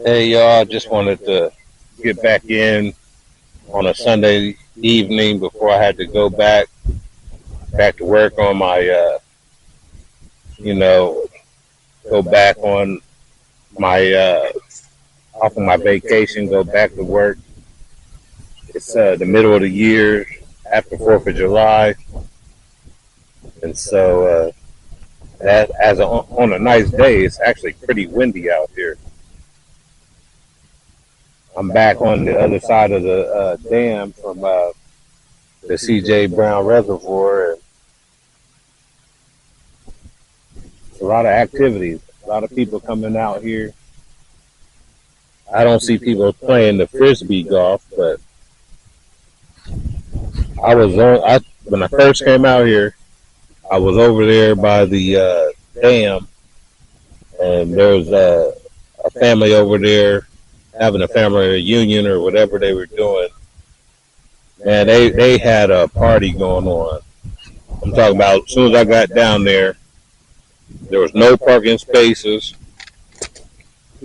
Hey y'all, I just wanted to get back in on a Sunday evening before I had to go back to work on my you know, go back on my off of my vacation, go back to work. It's the middle of the year after 4th of July, and so that on a nice day, it's actually pretty windy out here. I'm back on the other side of the dam from the C.J. Brown Reservoir. And a lot of activities, a lot of people coming out here. I don't see people playing the frisbee golf, but when I first came out here. I was over there by the dam, and there was a family over there having a family reunion or whatever they were doing. And they had a party going on. I'm talking about as soon as I got down there was no parking spaces.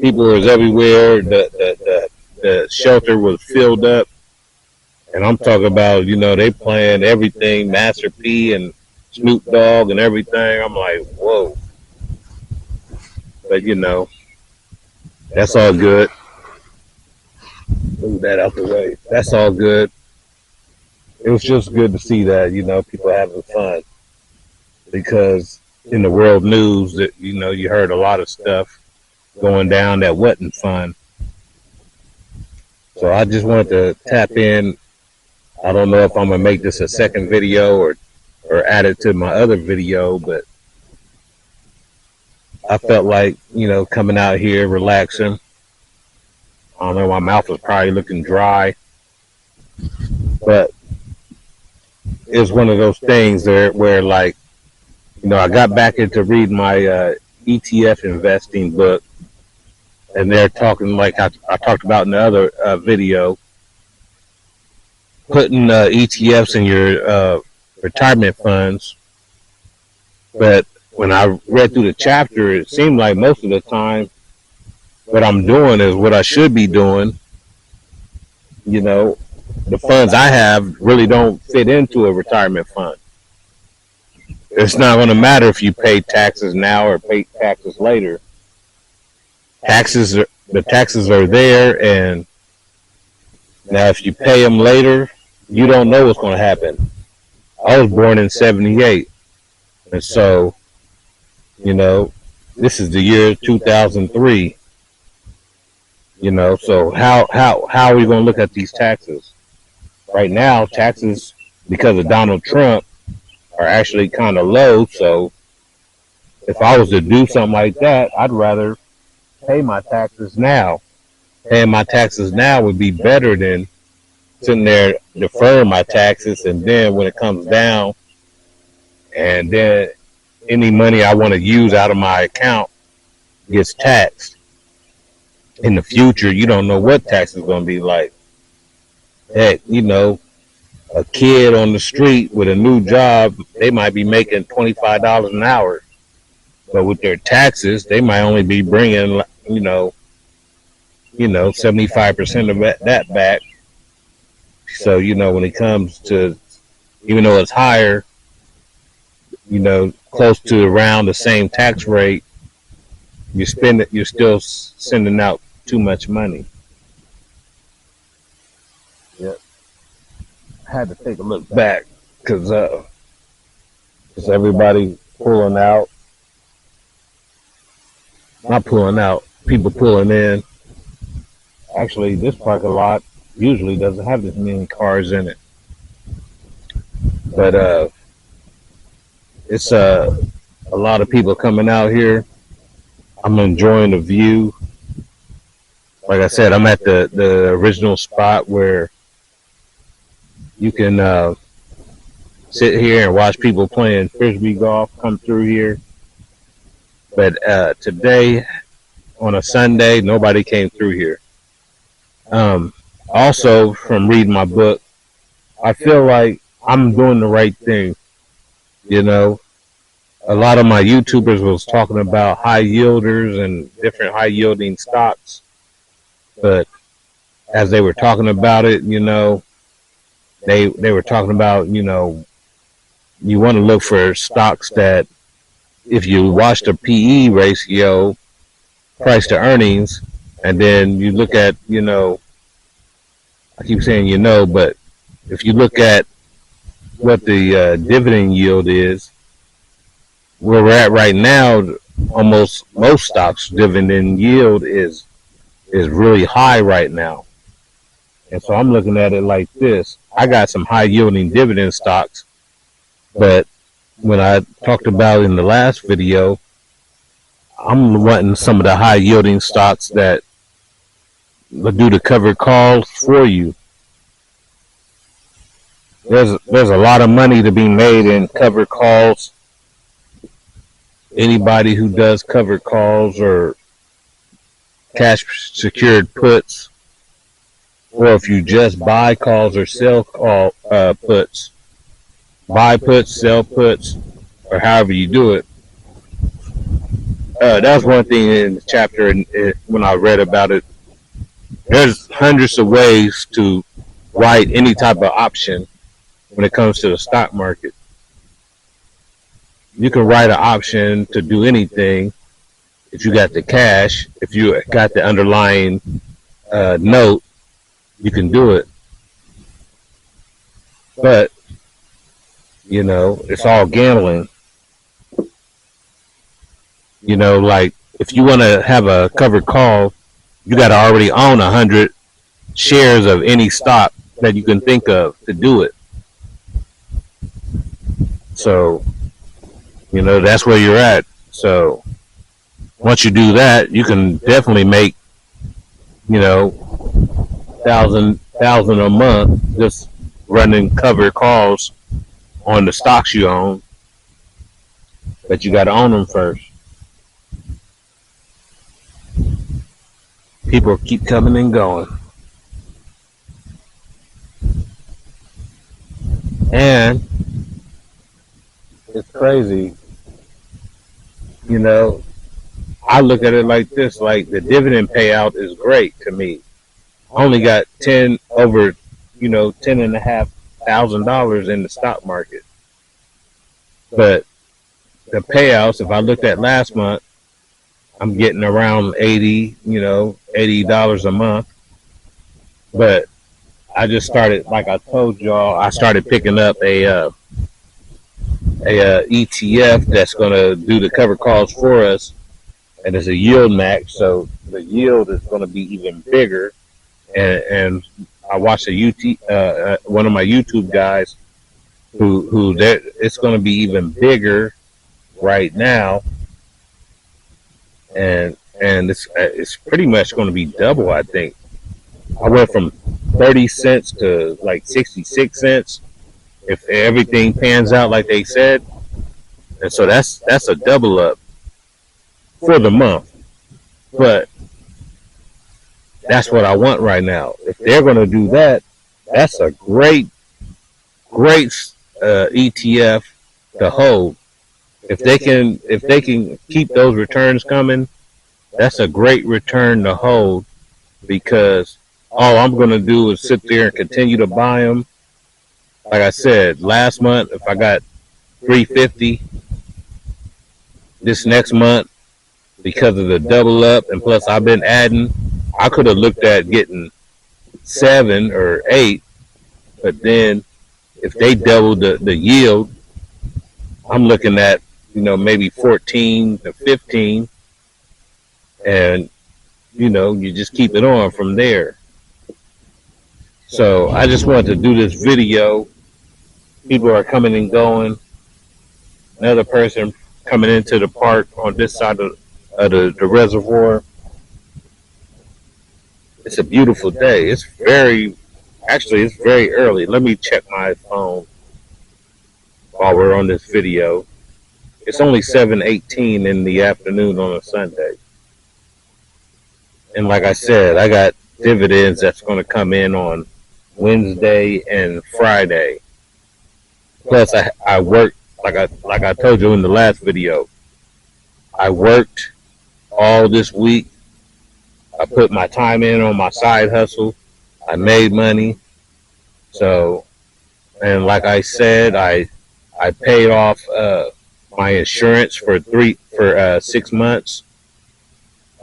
People was everywhere. The shelter was filled up. And I'm talking about, they playing everything, Master P and Snoop Dogg and everything. I'm like, whoa. But, that's all good. Move that out the way. That's all good. It was just good to see that, people having fun. Because in the world news, that you heard a lot of stuff going down that wasn't fun. So I just wanted to tap in. I don't know if I'm gonna make this a second video or add it to my other video, but I felt like, coming out here, relaxing. I don't know, my mouth was probably looking dry, but it's one of those things where like, I got back into reading my ETF investing book, and they're talking like I talked about in the other video, putting ETFs in your retirement funds. But when I read through the chapter, it seemed like most of the time what I'm doing is what I should be doing. The funds I have really don't fit into a retirement fund. It's not going to matter if you pay taxes now or pay taxes later. The taxes are there, and now if you pay them later, you don't know what's going to happen. I was born in '78, and so, this is the year 2003. So how are we going to look at these taxes? Right now, taxes, because of Donald Trump, are actually kind of low. So if I was to do something like that, I'd rather pay my taxes now. Paying my taxes now would be better than sitting there deferring my taxes, and then when it comes down, and then any money I want to use out of my account gets taxed. In the future, you don't know what tax is going to be like. Heck, a kid on the street with a new job, they might be making $25 an hour. But with their taxes, they might only be bringing, 75% of that back. So, when it comes to, even though it's higher, close to around the same tax rate, you're still sending out too much money. Yep. I had to take a look back because everybody pulling out. Not pulling out, people pulling in. Actually, this parking lot usually doesn't have this many cars in it. But it's a lot of people coming out here. I'm enjoying the view. Like I said, I'm at the original spot where you can sit here and watch people playing frisbee golf come through here. But today, on a Sunday, nobody came through here. Also, from reading my book, I feel like I'm doing the right thing. A lot of my YouTubers was talking about high yielders and different high yielding stocks. But as they were talking about it, you know, they were talking about, you know, you want to look for stocks that if you watch the PE ratio, price to earnings, and then you look at, you know, I keep saying, you know, but if you look at what the dividend yield is, where we're at right now, almost most stocks dividend yield is really high right now. And so I'm looking at it like this. I got some high yielding dividend stocks, but when I talked about in the last video, I'm wanting some of the high yielding stocks that will do the covered calls for you. There's a lot of money to be made in covered calls. Anybody who does covered calls or cash secured puts, or if you just buy calls or sell puts, buy puts, sell puts, or however you do it. That's one thing in the chapter, and when I read about it, there's hundreds of ways to write any type of option when it comes to the stock market. You can write an option to do anything if you got the cash, if you got the underlying note, you can do it. But, you know, it's all gambling. You know, like if you want to have a covered call, you got to already own 100 shares of any stock that you can think of to do it. So, you know, that's where you're at. So once you do that, you can definitely make, you know, thousand a month just running covered calls on the stocks you own. But you got to own them first. People keep coming and going. And it's crazy. You know, I look at it like this, like the dividend payout is great to me. I only got $10 and a half thousand dollars in the stock market. But the payouts, if I looked at last month, I'm getting around $80 a month. But I just started, like I told y'all, I started picking up a ETF that's going to do the cover calls for us, and it's a yield max, so the yield is going to be even bigger. And I watched one of my YouTube guys who it's going to be even bigger right now, and it's pretty much going to be double. I think I went from 30 cents to like 66 cents if everything pans out like they said, and so that's a double up for the month. But that's what I want right now. If they're going to do that, that's a great ETF to hold. If they can keep those returns coming, that's a great return to hold, because all I'm going to do is sit there and continue to buy them. Like I said, last month, if I got 350, this next month, because of the double up, and plus I've been adding, I could have looked at getting 7 or 8, but then if they double the yield, I'm looking at, maybe 14 to 15, and, you just keep it on from there. So I just wanted to do this video. People are coming and going. Another person coming into the park on this side of the reservoir. It's a beautiful day. It's very early. Let me check my phone while we're on this video. It's only 7:18 in the afternoon on a Sunday. And like I said, I got dividends that's going to come in on Wednesday and Friday. Plus, I worked, like I told you in the last video, I worked all this week. I put my time in on my side hustle. I made money. So, and like I said, I paid off my insurance for 6 months.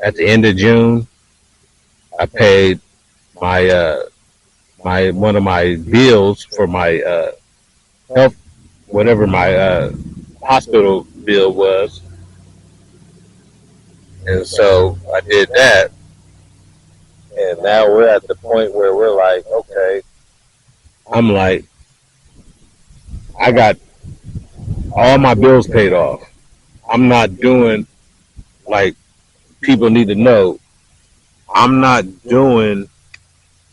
At the end of June, I paid my my one of my bills for my health, whatever my hospital bill was, and so I did that. And now we're at the point where we're like, okay, I'm like, I got all my bills paid off. I'm not doing like people need to know. I'm not doing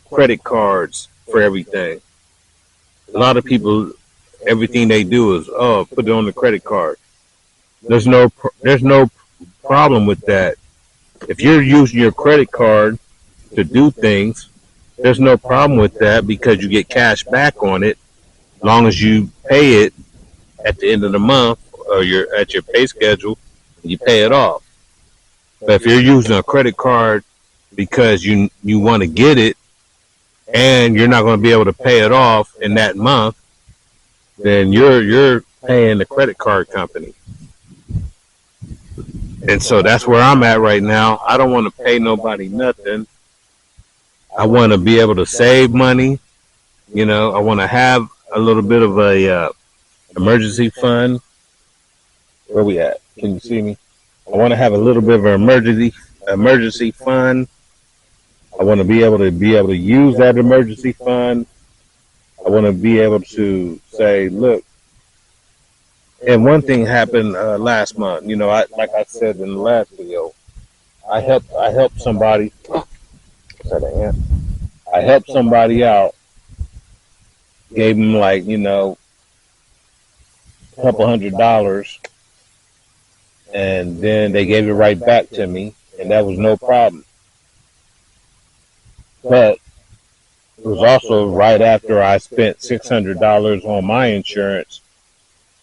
credit cards for everything. A lot of people, everything they do is, oh, put it on the credit card. There's no problem with that. If you're using your credit card to do things, there's no problem with that because you get cash back on it, as long as you pay it at the end of the month or you're at your pay schedule, you pay it off. But if you're using a credit card because you want to get it and you're not going to be able to pay it off in that month, then you're paying the credit card company. And so that's where I'm at right now. I don't want to pay nobody nothing. I want to be able to save money. You know, I want to have a little bit of a emergency fund. Where we at? Can you see me? I want to have a little bit of an emergency fund. I want to be able to use that emergency fund. I want to be able to say, look. And one thing happened last month. You know, like I said in the last video, I helped somebody. What's that, ant? I helped somebody out. Gave them like, you know, a couple $100, and then they gave it right back to me, and that was no problem. But it was also right after I spent $600 on my insurance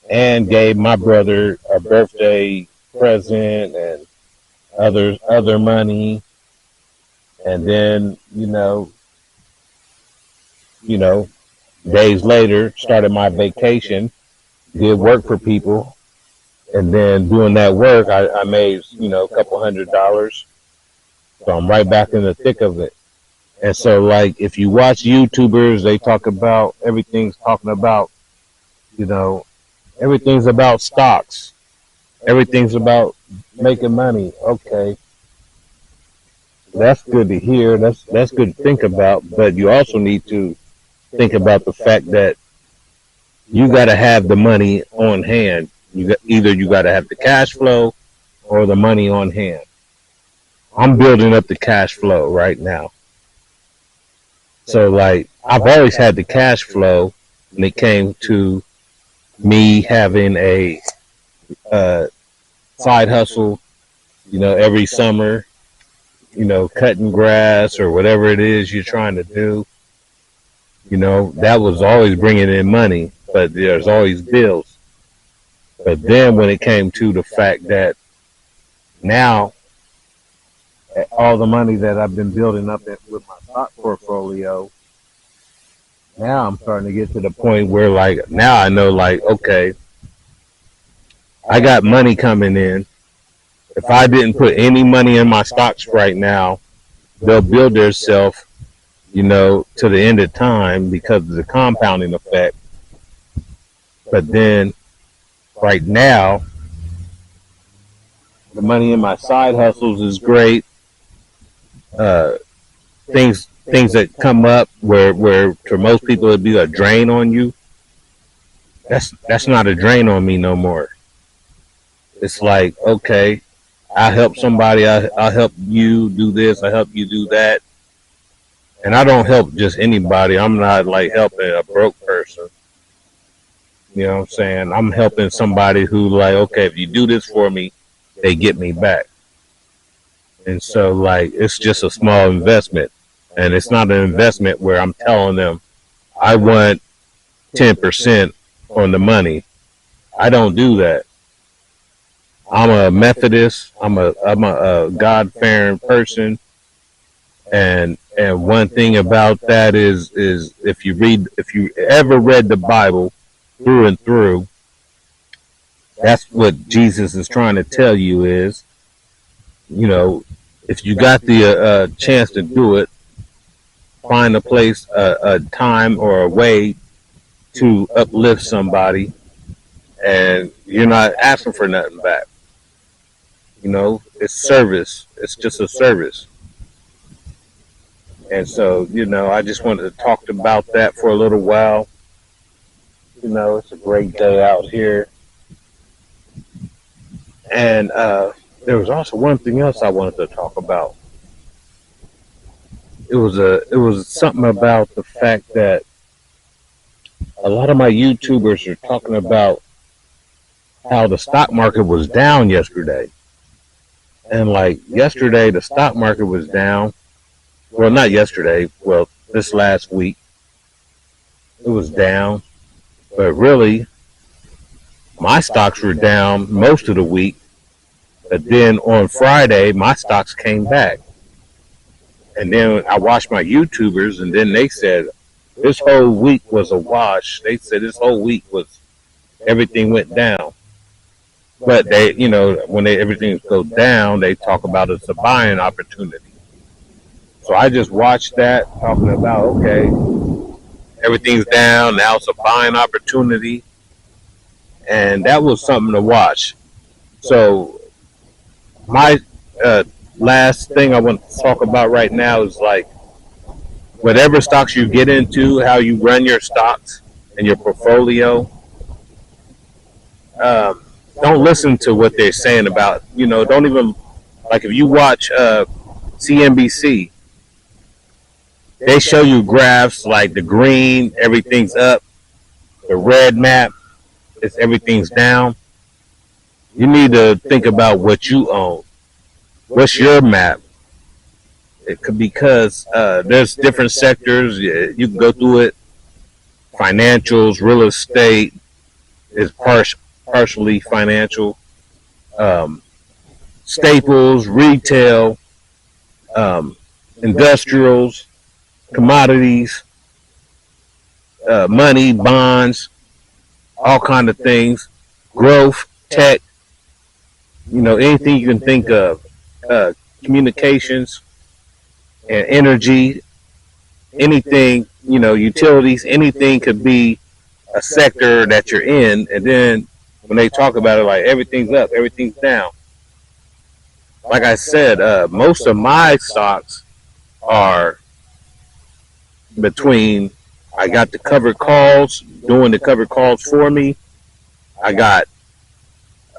and gave my brother a birthday present and other money, and then days later started my vacation, did work for people, and then doing that work I made a couple $100, so I'm right back in the thick of it. And so, like, if you watch YouTubers, they talk about everything's talking about, everything's about stocks. Everything's about making money. Okay. That's good to hear. That's good to think about. But you also need to think about the fact that you got to have the money on hand. Either you got to have the cash flow or the money on hand. I'm building up the cash flow right now. So, like, I've always had the cash flow when it came to me having a side hustle, every summer, cutting grass or whatever it is you're trying to do. That was always bringing in money, but there's always bills. But then when it came to the fact that now all the money that I've been building up with my stock portfolio, now I'm starting to get to the point where, like, now I know, like, okay, I got money coming in. If I didn't put any money in my stocks right now, they'll build themselves, to the end of time because of the compounding effect. But then right now, the money in my side hustles is great. Things that come up where to most people it'd be a drain on you. That's not a drain on me no more. It's like, okay, I help somebody, I help you do this, I help you do that. And I don't help just anybody. I'm not like helping a broke person. You know what I'm saying? I'm helping somebody who, like, okay, if you do this for me, they get me back. And so, like, it's just a small investment. And it's not an investment where I'm telling them I want 10% on the money. I don't do that. I'm a Methodist. I'm a God-fearing person. And one thing about that is if you ever read the Bible through and through, that's what Jesus is trying to tell you is, you know, if you got the chance to do it, find a place, a time, or a way to uplift somebody, and you're not asking for nothing back. You know, it's service. It's just a service. And so, I just wanted to talk about that for a little while. It's a great day out here. And there was also one thing else I wanted to talk about. It was something about the fact that a lot of my YouTubers are talking about how the stock market was down yesterday. And like yesterday, the stock market was down. Well, not yesterday. Well, this last week, it was down. But really, my stocks were down most of the week. But then on Friday, my stocks came back. And then I watched my YouTubers, and then they said this whole week was a wash. They said this whole week was everything went down. But they, when everything goes down, they talk about it's a buying opportunity. So I just watched that, talking about, okay, everything's down, now it's a buying opportunity. And that was something to watch. So my last thing I want to talk about right now is like, whatever stocks you get into, how you run your stocks and your portfolio, don't listen to what they're saying about, don't even, like if you watch CNBC, they show you graphs like the green, everything's up, the red map, everything's down. You need to think about what you own. What's your map? Because there's different sectors. You can go through it. Financials, real estate is partially financial. Staples, retail, industrials, commodities, money, bonds, all kind of things, growth, tech, anything you can think of, communications and energy, anything, utilities, anything could be a sector that you're in. And then when they talk about it, like everything's up, everything's down. Like I said, most of my stocks are between, I got the covered calls, doing the covered calls for me. I got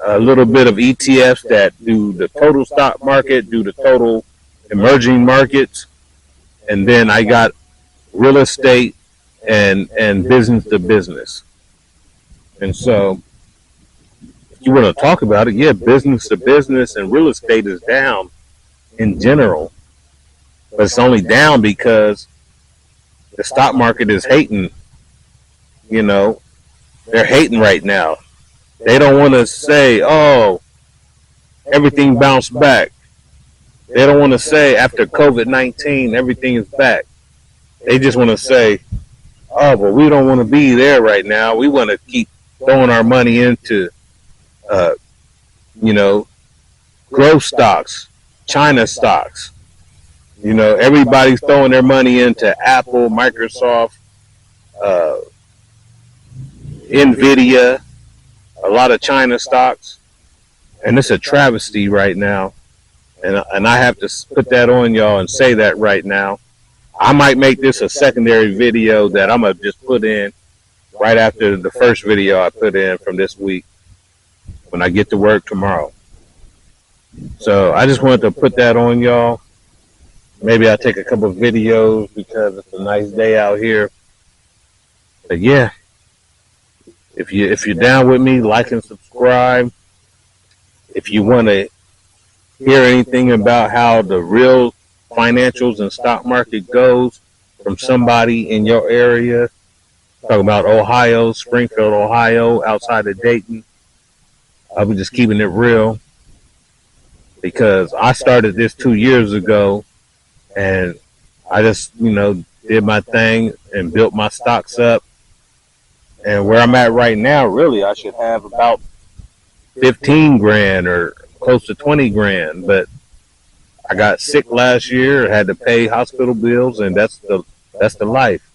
a little bit of ETFs that do the total stock market, do the total emerging markets. And then I got real estate and business to business. And so if you want to talk about it, yeah, business to business and real estate is down in general. But it's only down because the stock market is hating. They're hating right now. They don't want to say, oh, everything bounced back. They don't want to say after COVID-19, everything is back. They just want to say, oh, but we don't want to be there right now. We want to keep throwing our money into, growth stocks, China stocks. Everybody's throwing their money into Apple, Microsoft, Nvidia, a lot of China stocks. And it's a travesty right now. And I have to put that on y'all and say that right now. I might make this a secondary video that I'm going to just put in right after the first video I put in from this week when I get to work tomorrow. So I just wanted to put that on y'all. Maybe I'll take a couple of videos because it's a nice day out here. But yeah, if you're down with me, like and subscribe. If you want to hear anything about how the real financials and stock market goes from somebody in your area, talking about Ohio, Springfield, Ohio, outside of Dayton, I'll be just keeping it real because I started this 2 years ago and I just, did my thing and built my stocks up. And where I'm at right now, really, I should have about 15 grand or close to 20 grand. But I got sick last year, had to pay hospital bills, and that's the life.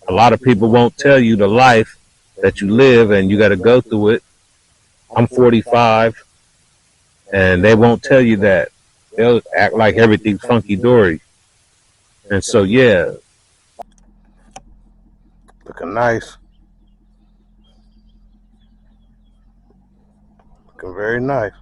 A lot of people won't tell you the life that you live, and you got to go through it. I'm 45, and they won't tell you that. They'll act like everything's funky dory. And so, yeah, looking nice, looking very nice.